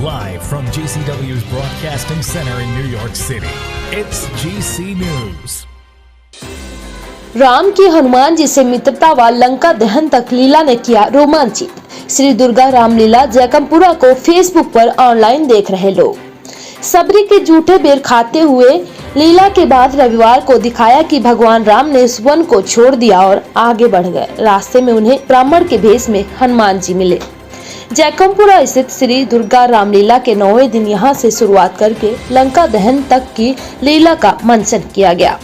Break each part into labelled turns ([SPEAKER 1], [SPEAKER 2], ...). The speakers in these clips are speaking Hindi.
[SPEAKER 1] Live from GCW's Broadcasting Center in New York City, it's GC News.
[SPEAKER 2] Ram की हनुमान जी से मित्रता व लंका दहन तक लीला ने किया रोमांचित। श्री दुर्गा रामलीला जयकमपुरा को फेसबुक पर ऑनलाइन देख रहे लोग सबरी के जूठे बेर खाते हुए लीला के बाद रविवार को दिखाया कि भगवान राम ने इस वन को छोड़ दिया और आगे बढ़ गए। रास्ते में उन्हें ब्राह्मण के भेष में हनुमान जी मिले। जयकमपुरा स्थित श्री दुर्गा रामलीला के 9वें दिन यहां से शुरुआत करके लंका दहन तक की लीला का मंचन किया गया।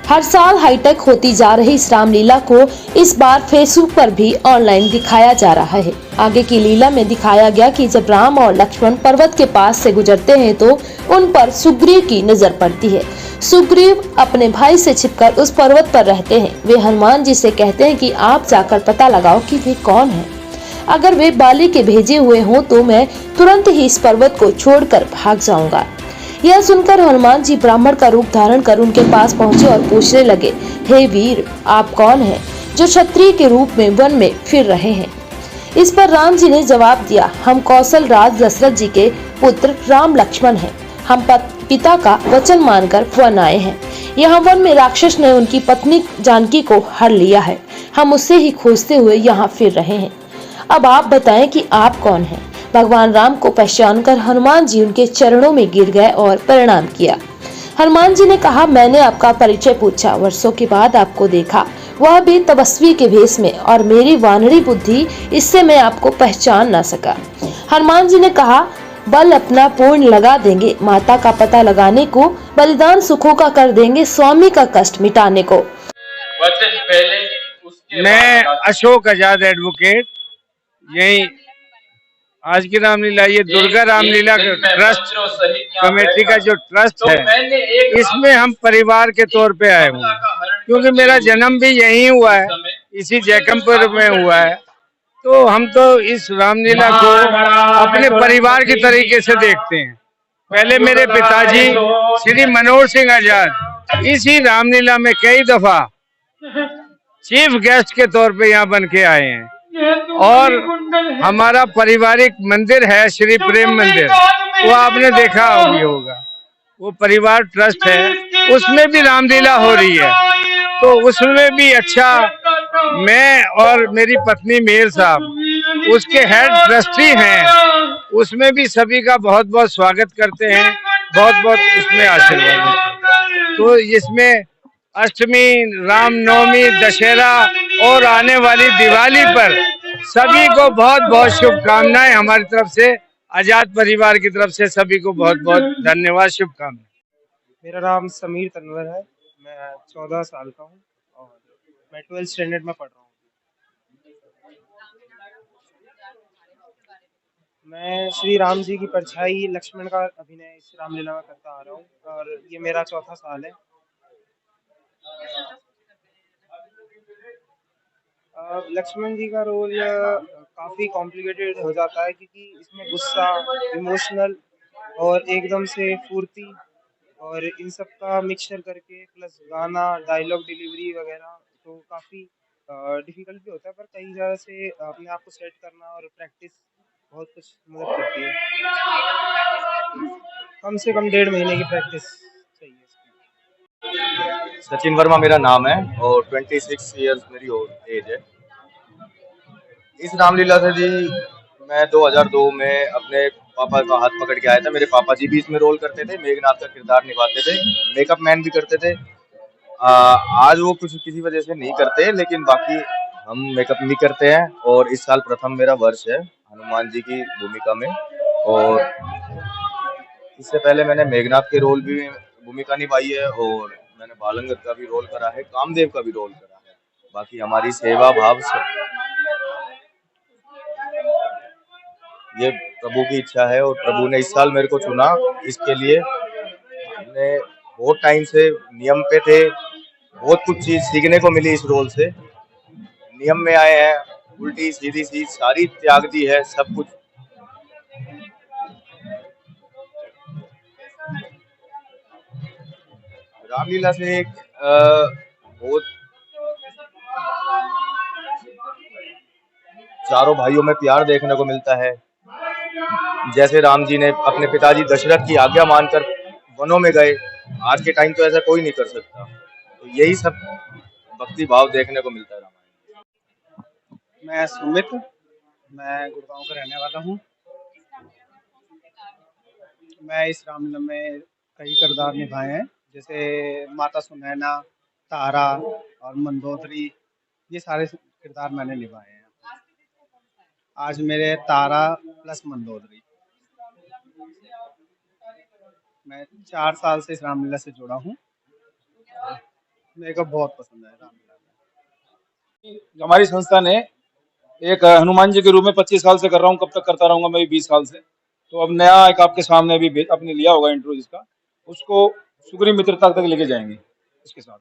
[SPEAKER 2] हर साल हाईटेक होती जा रही इस रामलीला को इस बार फेसबुक पर भी ऑनलाइन दिखाया जा रहा है। आगे की लीला में दिखाया गया कि जब राम और लक्ष्मण पर्वत के पास से गुजरते हैं तो उन पर सुग्रीव की नजर पड़ती है। सुग्रीव अपने भाई से छिपकर उस पर्वत पर रहते हैं। वे हनुमान जी से कहते हैं कि आप जाकर पता लगाओ कि वे कौन हैं। अगर वे बाली के भेजे हुए हों तो मैं तुरंत ही इस पर्वत को छोड़कर भाग जाऊंगा। यह सुनकर हनुमान जी ब्राह्मण का रूप धारण कर उनके पास पहुंचे और पूछने लगे, हे वीर, आप कौन हैं जो क्षत्रिय के रूप में वन में फिर रहे हैं। इस पर राम जी ने जवाब दिया, हम कौशल राज दशरथ जी के पुत्र राम लक्ष्मण हैं। हम पिता का वचन मानकर वन आए हैं। यहाँ वन में राक्षस ने उनकी पत्नी जानकी को हर लिया है। हम उससे ही खोजते हुए यहाँ फिर रहे हैं। अब आप बताएं कि आप कौन हैं। भगवान राम को पहचानकर हनुमान जी उनके चरणों में गिर गए और प्रणाम किया। हनुमान जी ने कहा, मैंने आपका परिचय पूछा, वर्षों के बाद आपको देखा, वह भी तपस्वी के भेष में, और मेरी वानरी बुद्धि इससे मैं आपको पहचान न सका। हनुमान जी ने कहा, बल अपना पूर्ण लगा देंगे, माता का पता लगाने को, बलिदान सुखों का कर देंगे, स्वामी का कष्ट मिटाने को।
[SPEAKER 3] मैं अशोक आजाद एडवोकेट, यही आज की रामलीला, ये दुर्गा रामलीला ट्रस्ट कमेटी का जो ट्रस्ट है, इसमें हम परिवार के तौर पे आए हुए हैं, क्योंकि मेरा जन्म भी यहीं हुआ है, इसी जयकमपुर में हुआ है। तो हम तो इस रामलीला को अपने परिवार की तरीके से देखते हैं। पहले मेरे पिताजी श्री मनोहर सिंह आजाद इसी रामलीला में कई दफा चीफ गेस्ट के तौर पे यहाँ बन के आए हैं। और हमारा पारिवारिक मंदिर है श्री प्रेम मंदिर, वो आपने देखा भी होगा, वो परिवार ट्रस्ट है, उसमें भी रामलीला हो रही है। तो उसमें भी अच्छा, मैं और मेरी पत्नी मेहर साहब उसके हेड ट्रस्टी हैं, उसमें भी सभी का बहुत बहुत स्वागत करते हैं, बहुत बहुत उसमें आशीर्वाद हैं। तो इसमें अष्टमी, रामनवमी, दशहरा और आने वाली दिवाली पर सभी को बहुत बहुत शुभकामनाएं हमारी तरफ से, आजाद परिवार की तरफ से सभी को बहुत बहुत धन्यवाद, शुभकामनाएं।
[SPEAKER 4] मेरा नाम समीर तनवर है, मैं 14 साल का हूँ और मैं 12th स्टैंडर्ड में पढ़ रहा हूँ। मैं श्री राम जी की परछाई लक्ष्मण का अभिनय इस रामलीला में करता आ रहा हूँ और ये मेरा 4था साल है। लक्ष्मण जी का रोल काफ़ी कॉम्प्लिकेटेड हो जाता है, क्योंकि इसमें गुस्सा, इमोशनल और एकदम से फुर्ती और इन सब का मिक्सचर करके प्लस गाना, डायलॉग डिलीवरी वगैरह, तो काफ़ी डिफिकल्ट भी होता है, पर कई जगह से अपने आप को सेट करना और प्रैक्टिस बहुत कुछ मदद करती है। कम से कम 1.5 महीने की प्रैक्टिस चाहिए इसमें।
[SPEAKER 5] सचिन वर्मा मेरा नाम है और 26 इयर्स मेरी एज है। इस रामलीला से जी मैं 2002 में अपने पापा का हाथ पकड़ के आया था। मेरे पापा जी भी इसमें रोल करते थे, मेघनाथ का किरदार निभाते थे, मेकअप मैन भी करते थे। आज वो कुछ किसी वजह से नहीं करते, लेकिन बाकी हम मेकअप भी करते हैं। और इस साल प्रथम मेरा वर्ष है हनुमान जी की भूमिका में। और इससे पहले मैंने मेघनाथ के रोल भी भूमिका निभाई है और मैंने बालंगत का भी रोल करा है, कामदेव का भी रोल करा है। बाकी हमारी सेवा भाव से ये प्रभु की इच्छा है और प्रभु ने इस साल मेरे को चुना। इसके लिए हमने बहुत टाइम से नियम पे थे, बहुत कुछ चीज सीखने को मिली इस रोल से। नियम में आए हैं, उल्टी सीधी चीज सारी त्याग दी है, सब कुछ। रामलीला से एक बहुत चारों भाइयों में प्यार देखने को मिलता है। जैसे राम जी ने अपने पिताजी दशरथ की आज्ञा मानकर वनों में गए, आज के टाइम तो ऐसा कोई नहीं कर सकता। तो यही सब भक्ति भाव देखने को मिलता है रामायण।
[SPEAKER 4] मैं सुमित, मैं गुड़गांव का रहने वाला हूँ। मैं इस रामलीला में कई किरदार निभाए हैं, जैसे माता सुनैना, तारा और मंदोदरी, ये सारे किरदार मैंने निभाए हैं। आज मेरे तारा प्लस मंदोदरी। मैं 4 साल से इस रामलीला से जुड़ा हूँ। मेरे को बहुत पसंद है रामलीला।
[SPEAKER 6] हमारी संस्था ने एक हनुमान जी के रूप में 25 साल से कर रहा हूँ, कब तक करता रहूंगा मैं भी 20 साल से। तो अब नया एक आपके सामने अभी अपने लिया होगा इंट्रो, जिसका उसको सुग्रीव मित्रता तक लेके जाएंगे इसके साथ।